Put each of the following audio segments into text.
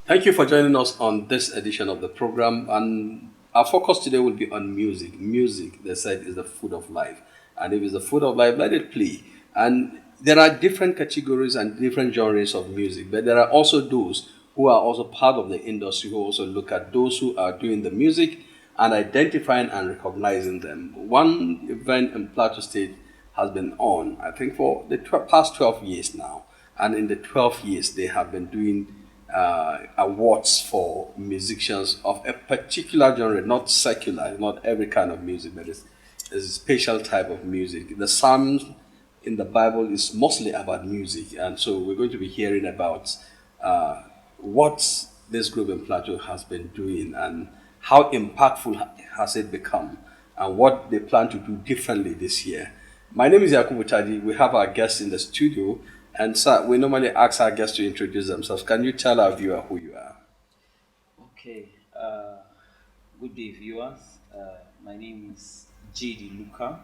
Thank you for joining us on this edition of the program. And our focus today will be on music. Music, they said, is the food of life. And if it's the food of life, let it play. And there are different categories and different genres of music, but there are also those who are also part of the industry who also look at those who are doing the music and identifying and recognizing them. One event in Plateau State has been on, I think, for the past 12 years now. And in the 12 years, they have been doing awards for musicians of a particular genre, not secular, not every kind of music, but it's a special type of music. The Psalms in the Bible is mostly about music, and so we're going to be hearing about what this group in Plateau has been doing and how impactful has it become and what they plan to do differently this year. My name is Yakubu. We have our guests in the studio. And sir, we normally ask our guests to introduce themselves. Can you tell our viewer who you are? Okay. Good day, viewers. My name is JD Luca.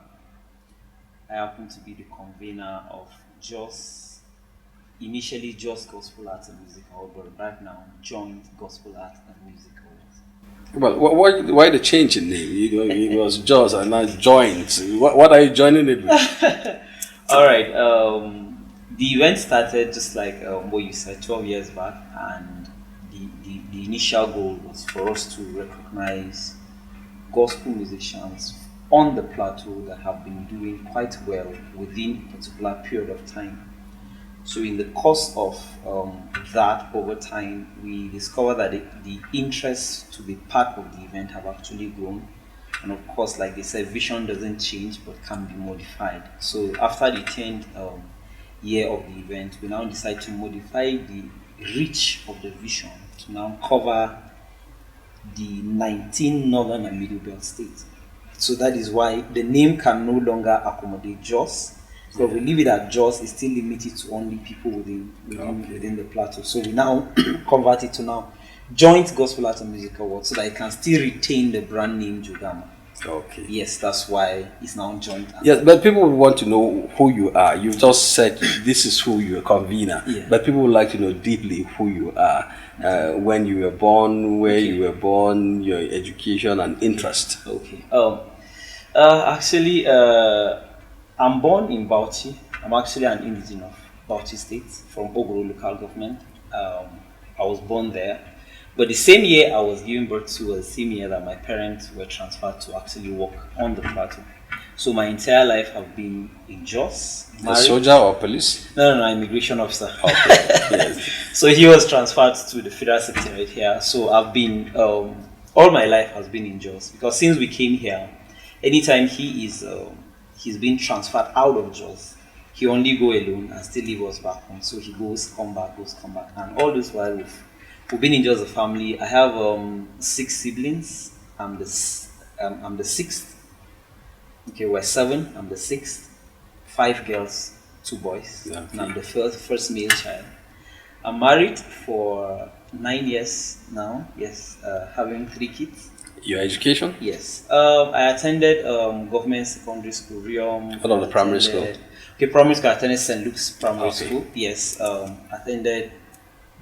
I happen to be the convener of initially Just Gospel Arts and Music Award, but right now Joint Gospel Arts and Music Awards. Well, why the change in name? It was Jaws and now Joint. What are you joining it with? All right. The event started just like what you said 12 years back, and the initial goal was for us to recognize gospel musicians on the plateau that have been doing quite well within a particular period of time. So in the course of that, over time, we discovered that the interest to be part of the event have actually grown. And of course, like they said, vision doesn't change but can be modified. So after the 10th year of the event, we now decide to modify the reach of the vision to now cover the 19 northern and middle belt states. So that is why the name can no longer accommodate Jos. So if we leave it at Jos, it's still limited to only people within the plateau. So we now convert it to now Joint Gospel Arts and Music Awards so that it can still retain the brand name Jagoma. Okay. Yes, that's why it's now joint. Yes, but people would want to know who you are. You've just said this is who you are, convener. Yeah. But people would like to know deeply who you are, when you were born, where you were born, your education and interest. Okay. Actually, I'm born in Bauchi. I'm actually an indigene of Bauchi State from Ogoro local government. I was born there. But the same year I was giving birth to was the same year that my parents were transferred to actually work on the plateau. So my entire life have been in Jos. A soldier or police? No, immigration officer. Okay. Yes. So he was transferred to the Federal Secretariat here. So I've been, all my life has been in Jos. Because since we came here, anytime he's been transferred out of Jos, he only go alone and still leave us back home. So he come back. And all this while we've been in Jos as a family. I have 6 siblings. I'm the 6th. Okay, we're 7. I'm the 6th. 5 girls, 2 boys. Yeah, okay. And I'm the first male child. I'm married for 9 years now. Yes, having 3 kids. Your education? Yes. I attended government secondary school, Riom. What about the primary school? Okay, primary school. I attended St. Luke's Primary School. Yes. Attended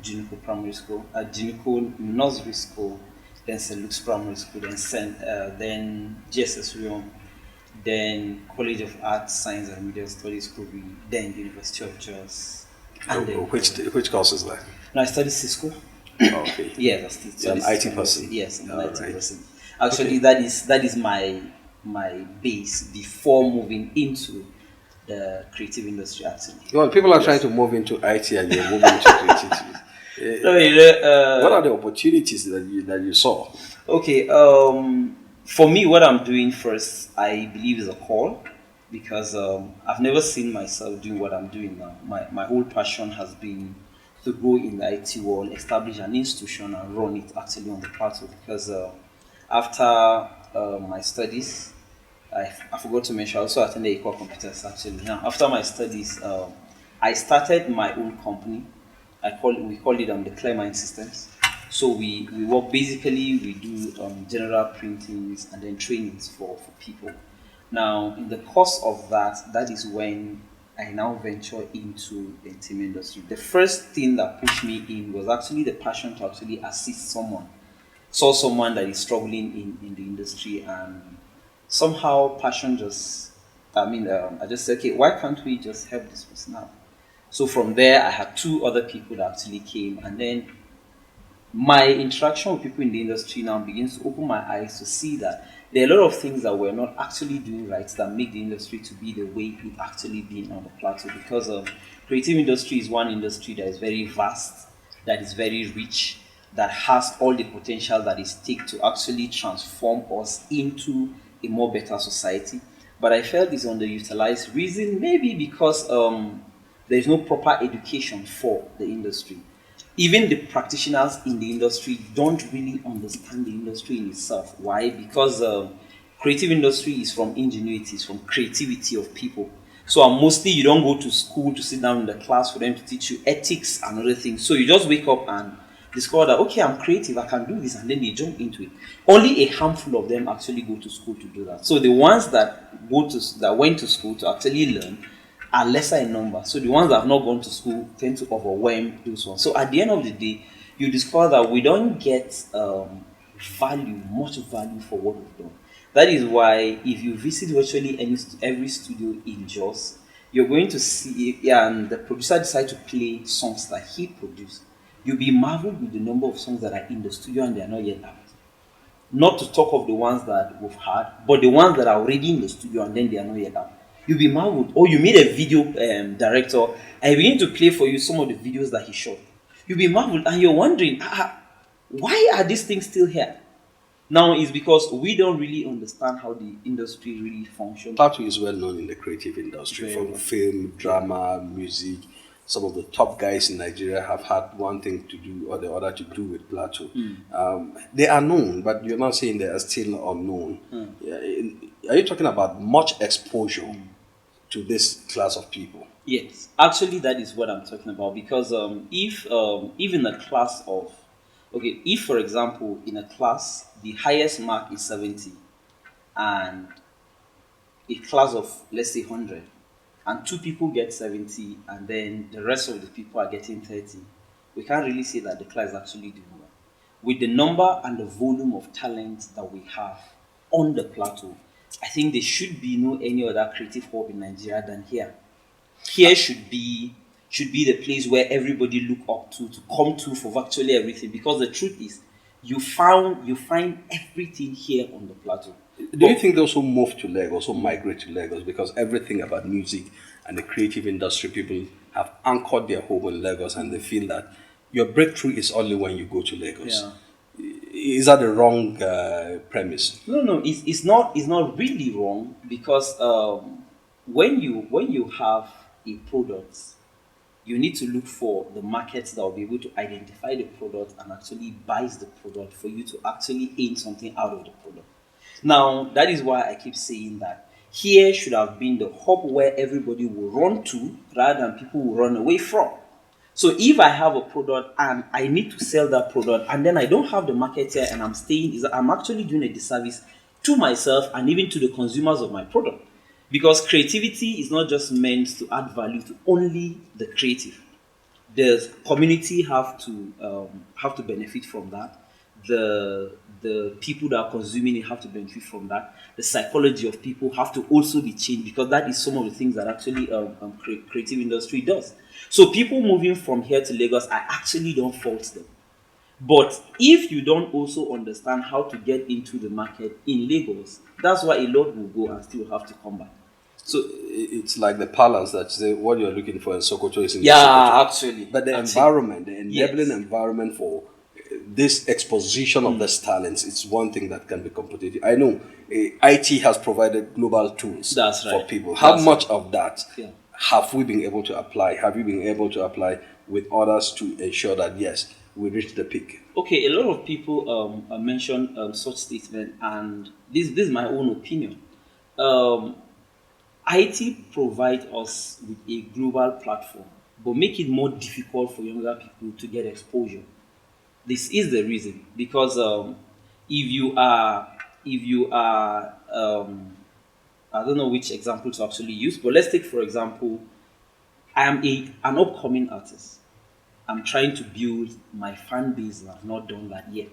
Junico Primary School, Junico Nursery School, then St. Luke's Primary School, then GSS Riom, then College of Arts, Science and Media Studies, Kobe, then University of Jos. Which course is that? No, I studied Cisco. Okay. Yes, you're an IT person. Yes, I'm an IT person. Actually, that is my base before moving into the creative industry actually. Well, people are trying Yes. to move into IT and you're moving into creativity. No, What are the opportunities that you saw? okay. For me, what I'm doing first, I believe, is a call because I've never seen myself doing what I'm doing now. My whole passion has been to go in the IT world, establish an institution, and run it actually on the plateau. Because after my studies, I forgot to mention, I also attended Equal Computers actually. Now, after my studies, I started my own company. We call it the Clearmind Systems. So we work basically, we do general printings and then trainings for people. Now, in the course of that, that is when I now venture into the team industry. The first thing that pushed me in was actually the passion to actually assist someone. Saw someone that is struggling in the industry, and somehow passion just, I just said, okay, why can't we just help this person out? So from there, I had two other people that actually came, and then my interaction with people in the industry now begins to open my eyes to see that there are a lot of things that we're not actually doing right that make the industry to be the way it actually been on the plateau. Because creative industry is one industry that is very vast, that is very rich, that has all the potential that is take to actually transform us into a more better society. But I felt it's underutilized. Reason maybe because there is no proper education for the industry. Even the practitioners in the industry don't really understand the industry in itself. Why? Because creative industry is from ingenuity, it's from creativity of people. So mostly you don't go to school to sit down in the class for them to teach you ethics and other things. So you just wake up and discover that, okay, I'm creative, I can do this, and then they jump into it. Only a handful of them actually go to school to do that. So the ones that went to school to actually learn are lesser in number. So the ones that have not gone to school tend to overwhelm those ones. So at the end of the day, you discover that we don't get much value for what we've done. That is why if you visit virtually every studio in Jos, you're going to see, yeah, and the producer decides to play songs that he produced. You'll be marveled with the number of songs that are in the studio and they are not yet out. Not to talk of the ones that we've had, but the ones that are already in the studio and then they are not yet out. You'll be marveled. Or you meet a video director and he begin to play for you some of the videos that he shot. You'll be marveled and you're wondering, why are these things still here? Now it's because we don't really understand how the industry really functions. Plato is well known in the creative industry, Very from well. film, drama, music. Some of the top guys in Nigeria have had one thing to do or the other to do with Plato. They are known, but you're not saying they are still unknown. Yeah, are you talking about much exposure to this class of people? Yes, actually, that is what I'm talking about. Because if in a class of, okay, if for example in a class the highest mark is 70, and a class of let's say 100, and two people get 70, and then the rest of the people are getting 30, we can't really say that the class is actually doing well. With the number and the volume of talent that we have on the plateau, I think there should be no any other creative hub in Nigeria than here. Here should be the place where everybody look up to come to for virtually everything, because the truth is you find everything here on the plateau. Do you think those who move to Lagos, who migrate to Lagos, because everything about music and the creative industry, people have anchored their home in Lagos and they feel that your breakthrough is only when you go to Lagos? Yeah. Is that the wrong premise? No, it's not really wrong, because when you have a product, you need to look for the markets that will be able to identify the product and actually buys the product for you to actually aim something out of the product. Now, that is why I keep saying that here should have been the hub where everybody will run to rather than people will run away from. So if I have a product and I need to sell that product and then I don't have the market here and I'm staying, is I'm actually doing a disservice to myself and even to the consumers of my product. Because creativity is not just meant to add value to only the creative. The community have to benefit from that. The people that are consuming it have to benefit from that. The psychology of people have to also be changed, because that is some of the things that actually creative industry does. So people moving from here to Lagos, I actually don't fault them. But if you don't also understand how to get into the market in Lagos, that's why a lot will go and still have to come back. So it's like the balance that say what you're looking for in Sokoto is in Yeah, Sokoto. actually. But the Actually. environment, the enabling Yes. environment for this exposition of this talents, it's one thing that can be competitive. I know IT has provided global tools That's for right. people. How That's much right. of that Yeah. have we been able to apply? Have you been able to apply with others to ensure that, yes, we reach the peak? Okay, a lot of people mention such statement, and this is my own opinion. Um, IT provide us with a global platform, but make it more difficult for younger people to get exposure. This is the reason because if you are if you are I don't know which example to actually use, but let's take for example, I am an upcoming artist. I'm trying to build my fan base, and I've not done that yet.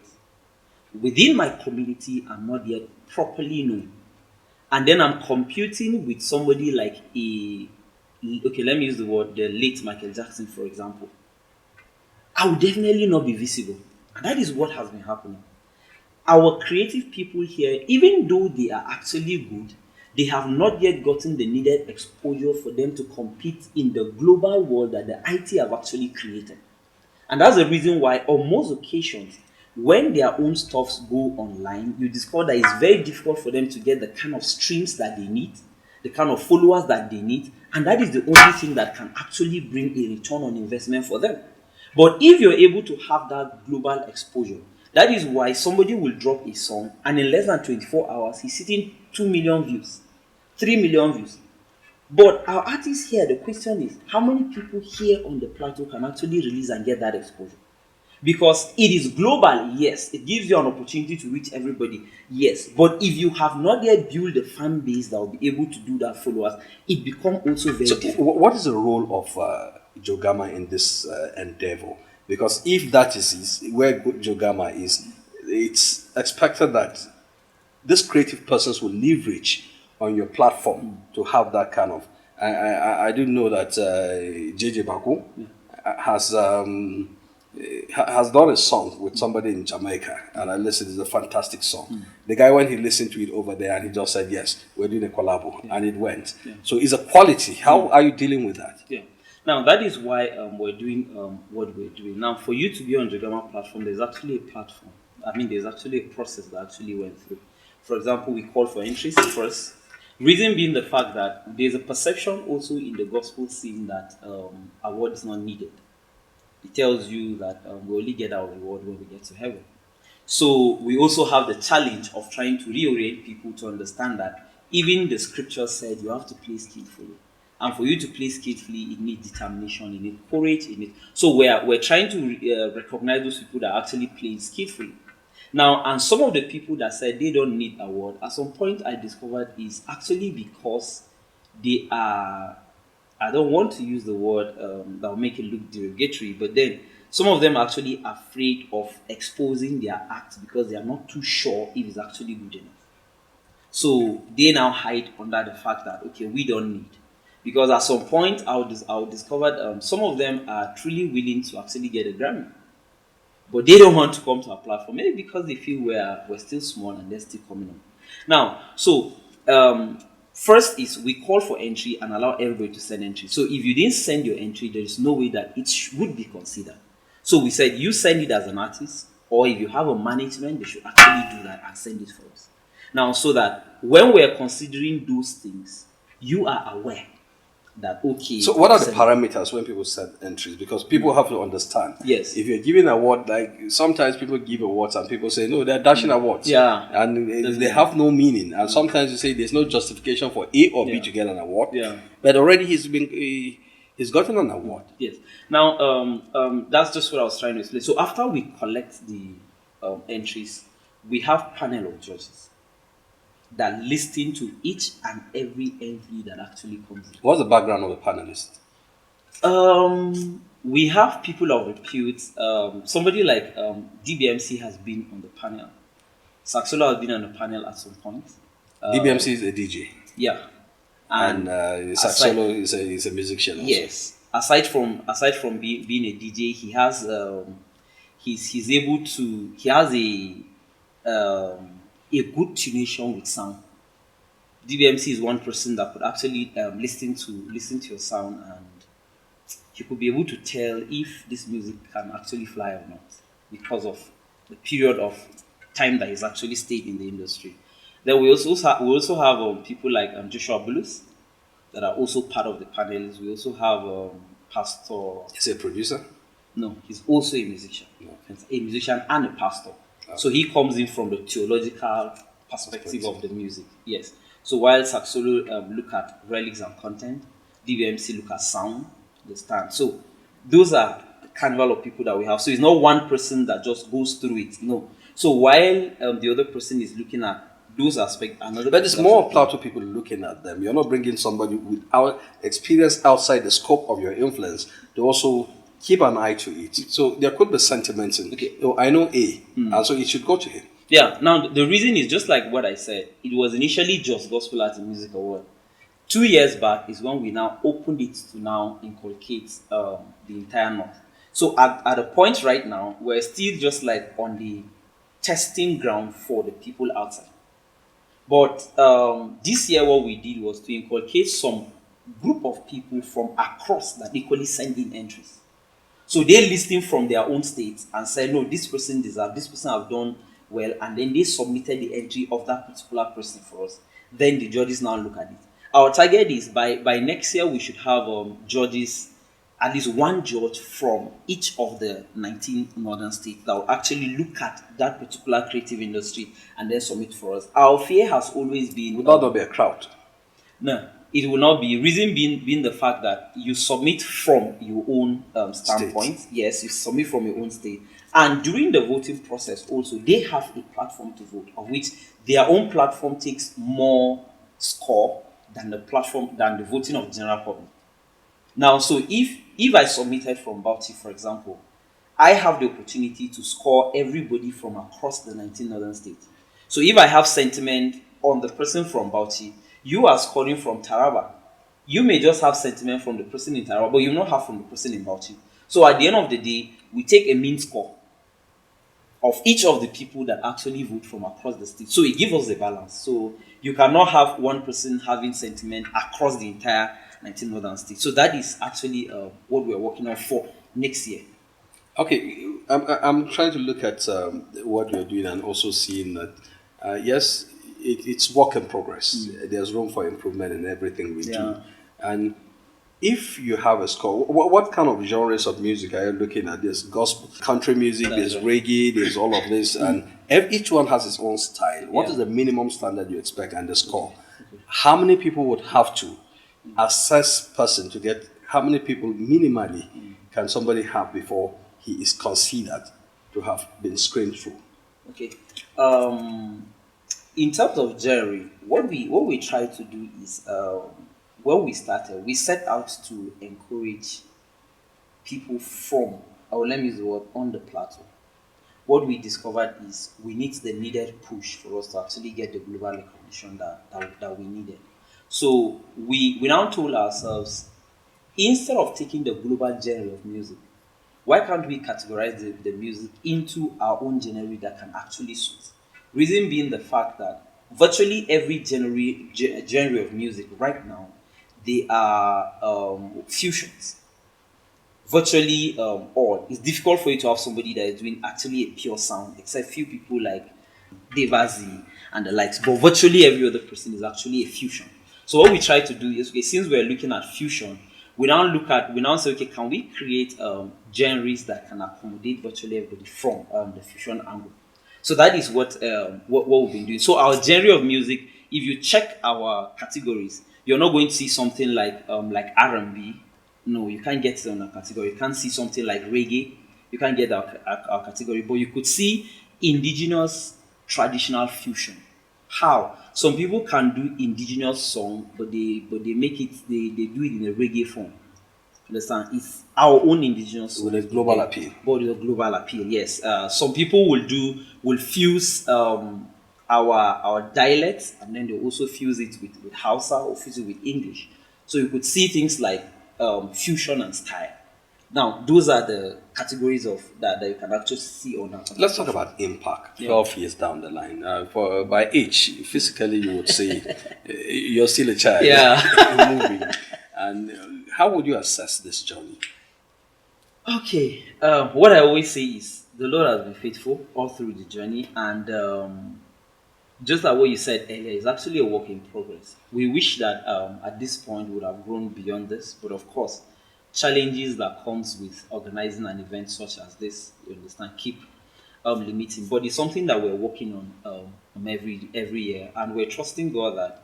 Within my community, I'm not yet properly known. And then I'm competing with somebody like okay, let me use the word, the late Michael Jackson, for example. I will definitely not be visible. And that is what has been happening. Our creative people here, even though they are actually good, they have not yet gotten the needed exposure for them to compete in the global world that the IT have actually created. And that's the reason why, on most occasions, when their own stuffs go online, you discover that it's very difficult for them to get the kind of streams that they need, the kind of followers that they need, and that is the only thing that can actually bring a return on investment for them. But if you're able to have that global exposure, that is why somebody will drop a song and in less than 24 hours, he's sitting 2 million views, 3 million views. But our artists here, the question is, how many people here on the plateau can actually release and get that exposure? Because it is global, yes. It gives you an opportunity to reach everybody, yes. But if you have not yet built a fan base that will be able to do that followers, it becomes also very So, difficult. what is the role of Jogama in this endeavor? Because if that where Jogama is, it's expected that these creative persons will leverage on your platform to have that kind of. I do know that JJ Baku has has done a song with somebody in Jamaica, and I listened. It's a fantastic song. The guy, when he listened to it over there, and he just said, "Yes, we're doing a collabo," and it went. So it's a quality. How are you dealing with that? Yeah. Now that is why we're doing what we're doing. Now, for you to be on Jagoma platform, there's actually a platform. I mean, there's actually a process that actually went through. For example, we call for entries first. Reason being the fact that there's a perception also in the gospel scene that award is not needed. It tells you that we only get our reward when we get to heaven. So we also have the challenge of trying to reorient people to understand that even the scripture said you have to play skillfully. And for you to play skillfully, it needs determination, it needs courage, it needs. So we're trying to recognize those people that are actually playing skillfully. Now, and some of the people that said they don't need award, at some point I discovered is actually because they are, I don't want to use the word that will make it look derogatory, but then some of them are actually afraid of exposing their act because they are not too sure if it's actually good enough. So they now hide under the fact that, okay, we don't need. Because at some point, I'll discover some of them are truly willing to actually get a Grammy, but they don't want to come to our platform, maybe because they feel we're still small and they're still coming on. Now, so first is we call for entry and allow everybody to send entry. So if you didn't send your entry, there is no way that it would be considered. So we said you send it as an artist, or if you have a management, they should actually do that and send it for us. Now, so that when we're considering those things, you are aware that okay. So, what are the parameters when people set entries? Because people have to understand. Yes. If you're giving an award, like sometimes people give awards and people say, no, they're dashing awards. Yeah. And they have no meaning. And sometimes you say there's no justification for A or B to get an award. Yeah. But already he's gotten an award. Yes. Now, that's just what I was trying to explain. So after we collect the entries, we have panel of judges that listen to each and every entry that actually comes in. What's the background of the panelist? We have people of repute. Somebody like DBMC has been on the panel. Saxolo has been on the panel at some point. DBMC is a DJ. Yeah. And Saxolo is a musician also. Yes. Aside from being a DJ, he has he's able to, he has a good tunation with sound. DBMC is one person that could actually listen to your sound, and he could be able to tell if this music can actually fly or not because of the period of time that he's actually stayed in the industry. Then we also have people like Joshua Bulus that are also part of the panels. We also have Pastor. Is he a producer? No, he's also a musician. Okay. He's a musician and a pastor. So he comes in from the theological perspective of the music. Yes. So while Saxolo look at relics and content, DVMC look at sound, understand. So those are the carnival of people that we have. So it's not one person that just goes through it. No. So while the other person is looking at those aspects, another But it's person more is of Plato people looking at them. You're not bringing somebody without experience outside the scope of your influence to also keep an eye to it. So there could be sentiments in, Okay. oh, I know A, and so it should go to him. Yeah, now the reason is just like what I said. It was initially just Gospel Art and Music Award. 2 years back is when we now opened it to now inculcate the entire North. So at a point right now, we're still just like on the testing ground for the people outside. But this year, what we did was to inculcate some group of people from across that equally send in entries. So they listen from their own states and say, no, this person deserves, this person have done well, and then they submitted the entry of that particular person for us. Then the judges now look at it. Our target is by next year we should have judges, at least one judge from each of the 19 northern states that will actually look at that particular creative industry and then submit for us. Our fear has always been Would not be a crowd. no, it will not be. Reason being the fact that you submit from your own standpoint. State. Yes, you submit from your own state. And during the voting process, also, they have a platform to vote, of which their own platform takes more score than the voting of the general public. Now, so if I submitted from Bauchi, for example, I have the opportunity to score everybody from across the 19 northern states. So if I have sentiment on the person from Bauchi, you are scoring from Taraba. You may just have sentiment from the person in Taraba, but you will not have from the person in Bauchi. So at the end of the day, we take a mean score of each of the people that actually vote from across the state. So it gives us a balance. So you cannot have one person having sentiment across the entire 19 northern states. So that is actually what we're working on for next year. Okay, I'm trying to look at what you're doing and also seeing that, yes, it's work in progress. There's room for improvement in everything we do. Yeah. And if you have a score, what kind of genres of music are you looking at? There's gospel, country music, there's reggae, there's all of this, and each one has its own style. What is the minimum standard you expect and the score? How many people would have to assess person to get, how many people minimally can somebody have before he is considered to have been screened through? Okay. In terms of jury, what we try to do is when we started, we set out to encourage people from, or let me use the word, on the plateau. What we discovered is we need the needed push for us to actually get the global recognition that we needed. So we now told ourselves, instead of taking the global genre of music, why can't we categorize the music into our own genre that can actually suit? Reason being the fact that virtually every genre of music right now, they are fusions. Virtually all. It's difficult for you to have somebody that is doing actually a pure sound, except few people like Devazi and the likes. But virtually every other person is actually a fusion. So what we try to do is, okay, since we're looking at fusion, we now say, okay, can we create genres that can accommodate virtually everybody from the fusion angle? So that is what we've been doing. So our genre of music, if you check our categories, you're not going to see something like R&B. No, you can't get it on a category. You can't see something like reggae. You can't get our category, but you could see indigenous traditional fusion. How? Some people can do indigenous song, but they make it they do it in a reggae form. Understand? It's our own indigenous song With a global appeal. but with a global appeal. Yes. Some people will fuse our dialects, and then they also fuse it with Hausa or fuse it with English. So you could see things like fusion and style. Now, those are the categories of that you can actually see on our Let's talk platform. about impact. Yeah. 12 years down the line, for by age, physically, you would say you're still a child, Yeah. moving. And how would you assess this journey? Okay. What I always say is the Lord has been faithful all through the journey, and just like what you said earlier, it's actually a work in progress. We wish that at this point we would have grown beyond this, but of course, challenges that comes with organizing an event such as this, you understand, keep limiting. But it's something that we're working on every year, and we're trusting God that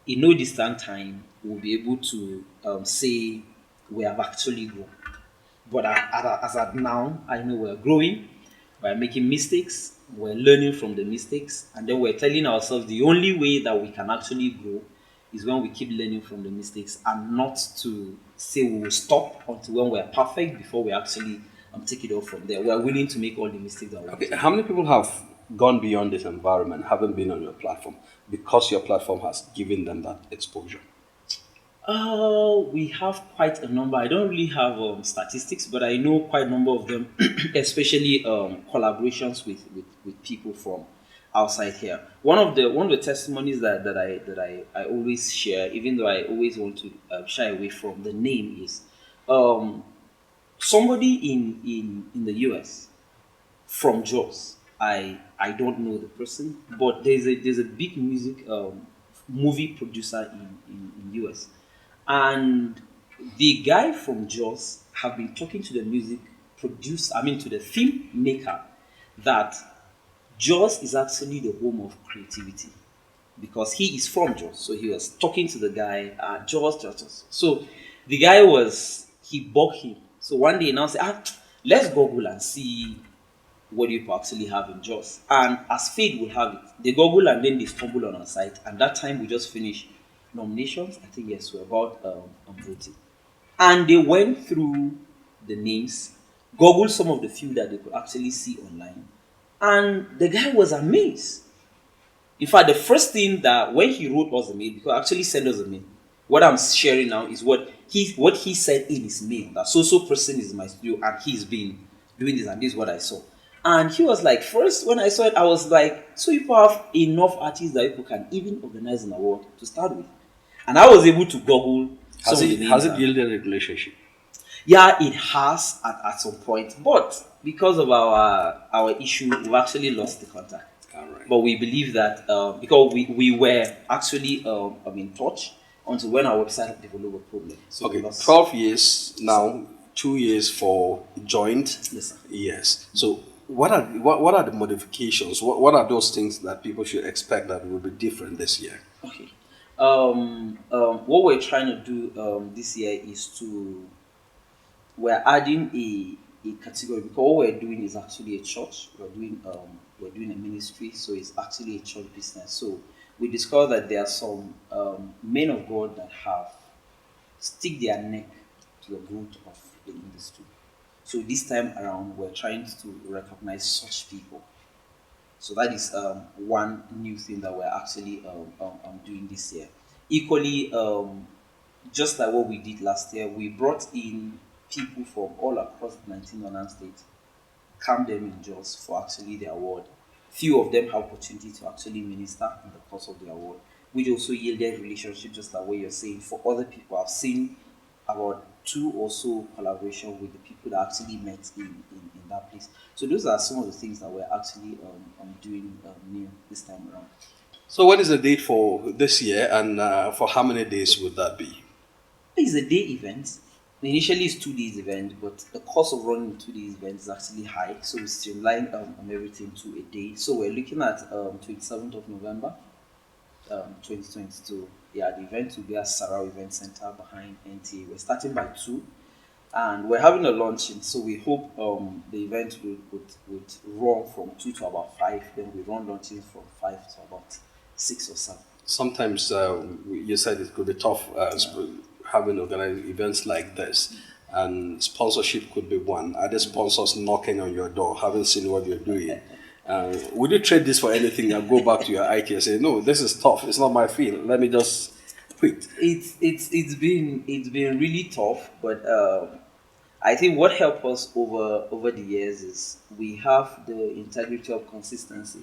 in no distant time we'll be able to say we have actually grown. But as at now, I know we're growing, we're making mistakes, we're learning from the mistakes, and then we're telling ourselves the only way that we can actually grow is when we keep learning from the mistakes and not to say we will stop until when we're perfect before we actually take it off from there. We're willing to make all the mistakes that we want Okay, to how make. many people have gone beyond this environment, haven't been on your platform because your platform has given them that exposure? We have quite a number. I don't really have statistics, but I know quite a number of them, especially collaborations with people from outside here. One of the testimonies that I always share, even though I always want to shy away from the name, is um, somebody in the US from Jaws. I don't know the person, but there's a big music movie producer in US, and the guy from Jaws have been talking to the music producer, I mean to the filmmaker, that Jaws is actually the home of creativity because he is from Jaws. So he was talking to the guy, Jaws. So the guy he bugged him. So one day he now said, let's Google and see what you actually have in Jaws. And as fate will have it, they Google and then they stumble on our site. And that time we just finished nominations. I think yes, we're about voting. And they went through the names, Googled some of the few that they could actually see online. And the guy was amazed. In fact, the first thing that when he wrote us a mail, because actually sent us a mail, what I'm sharing now is what he said in his mail that so person is in my studio and he's been doing this and this is what I saw. And he was like, first when I saw it, I was like, so you have enough artists that people can even organize an award to start with. And I was able to Google some Has of the it has names. it yielded a relationship? Yeah, it has at some point, but because of our issue, we've actually lost the contact. All right. But we believe that because we were actually in touch until when our website developed a problem. So we Okay, lost. 12 years now, 2 years for joint. Yes, sir. Yes. So what are the modifications? What are those things that people should expect that will be different this year? Okay. What we're trying to do this year is we're adding a category because what we're doing is actually a church. We're doing a ministry, so it's actually a church business. So we discovered that there are some men of God that have stick their neck to the growth of the industry. So this time around, we're trying to recognize such people. So that is one new thing that we're actually doing this year. Equally, just like what we did last year, we brought in people from all across the 19 Northern states, camped them in Jos for actually the award. Few of them have opportunity to actually minister in the course of the award, which also yielded relationship, just like what you're saying. For other people, I've seen about two or so collaboration with the people that actually met in that place. So those are some of the things that we're actually doing new this time around. So what is the date for this year, and for how many days would that be? It's a day event. Initially, it's 2 days event, but the cost of running a 2 days event is actually high, so we streamline everything to a day. So we're looking at 27th of November, 2022. Yeah, the event will be at Sarau Event Center behind NTA. We're starting by 2, and we're having a launching. So we hope the event would run from 2 to about 5. Then we run launching from 5 to about 6 or 7. Sometimes you said it could be tough having organized events like this, and sponsorship could be one. Are there sponsors knocking on your door, having seen what you're doing? Would you trade this for anything and go back to your IT and say, no, this is tough. It's not my field. Let me just quit. It's been really tough, but I think what helped us over the years is we have the integrity of consistency.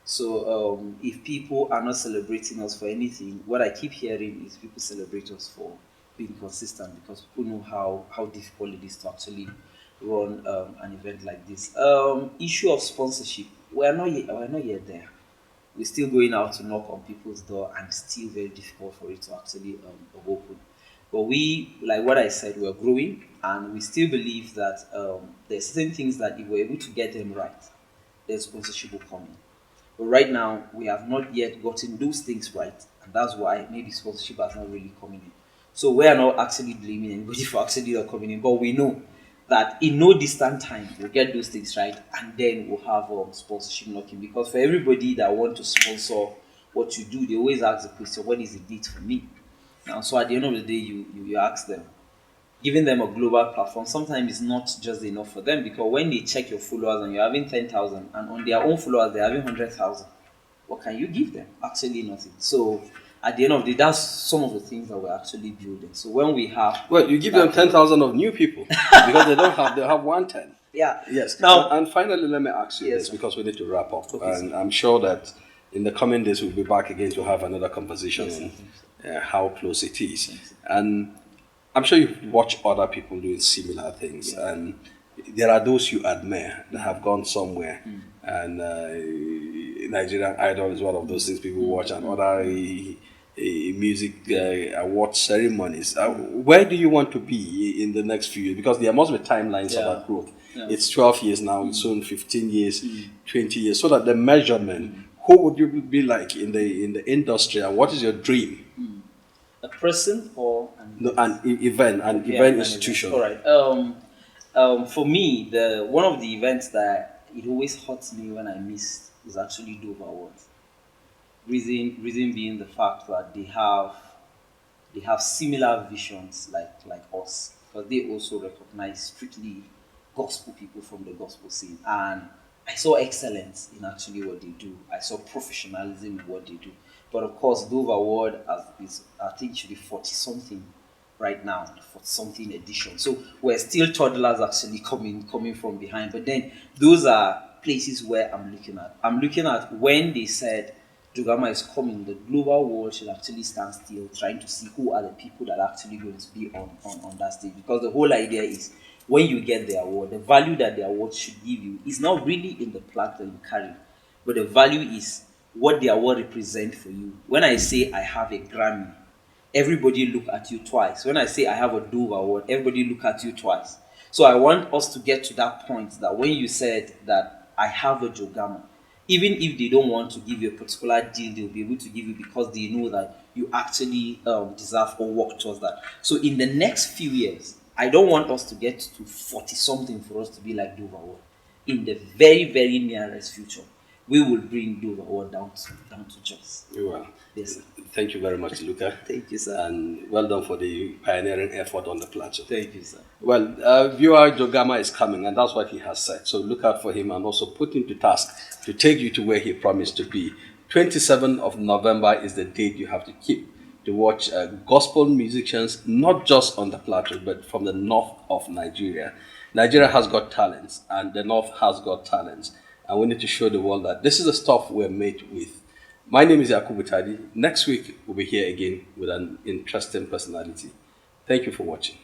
So if people are not celebrating us for anything, what I keep hearing is people celebrate us for being consistent because people know how difficult it is to actually run an event like this. Issue of sponsorship, we're not yet there. We're still going out to knock on people's door, and it's still very difficult for it to actually open. But we, like what I said, we're growing, and we still believe that there's certain things that if we're able to get them right, then sponsorship will come in. But right now, we have not yet gotten those things right, and that's why maybe sponsorship has not really coming in. So we are not actually blaming anybody for actually not coming in, but we know that in no distant time we'll get those things right, and then we'll have sponsorship knocking. Because for everybody that want to sponsor what you do, they always ask the question, "What is it for me?" Now, so at the end of the day, you ask them, giving them a global platform sometimes is not just enough for them, because when they check your followers and you're having 10,000 and on their own followers they're having 100,000, what can you give them? Actually nothing. So at the end of the day, that's some of the things that we're actually building. So when we have, Well, you give them 10,000 of new people because they have 110. yeah, Yes. now, And finally, let me ask you yes, this sir. because we need to wrap up. Okay, And sir. I'm sure that in the coming days, we'll be back again to have another conversation Yes, sir. on how close it is. Yes, sir. And I'm sure you've watched other people doing similar things. Yeah. And there are those you admire that have gone somewhere. And Nigerian Idol is one of those things people watch, and other music award ceremonies. Where do you want to be in the next few years? Because there must be timelines Yeah. about growth. Yeah. It's 12 years now, soon 15 years, 20 years. So that the measurement, who would you be like in the industry, and what is your dream? A person or an No, event? an Okay, event an institution. All right. For me, the one of the events that it always hurts me when I miss is actually Dover Awards. Reason being the fact that they have similar visions like us, because they also recognize strictly gospel people from the gospel scene, and I saw excellence in actually what they do. I saw professionalism in what they do. But of course, Dove Award is, I think, should be 40 something right now, for something edition. So we're still toddlers actually coming from behind. But then those are places where I'm looking at. I'm looking at when they said Jagoma is coming, the global world should actually stand still, trying to see who are the people that are actually going to be on that stage. Because the whole idea is when you get the award, the value that the award should give you is not really in the plaque that you carry, but the value is what the award represents for you. When I say I have a Grammy, everybody look at you twice. When I say I have a Dove Award, everybody look at you twice. So I want us to get to that point that when you said that I have a Jogama, even if they don't want to give you a particular deal, they'll be able to give you because they know that you actually deserve or work towards that. So in the next few years, I don't want us to get to 40 something for us to be like Dove Award. In the very, very nearest future, we will bring Dove Award down to Jos. Well, Yes, sir. thank you very much, Luca. Thank you, sir. And well done for the pioneering effort on the plateau. Thank you, sir. Well, viewer Jogama is coming, and that's what he has said. So look out for him and also put him to task to take you to where he promised to be. 27th of November is the date you have to keep to watch gospel musicians, not just on the plateau, but from the north of Nigeria. Nigeria has got talents, and the north has got talents. And we need to show the world that this is the stuff we're made with. My name is Yakubu Tadi. Next week, we'll be here again with an interesting personality. Thank you for watching.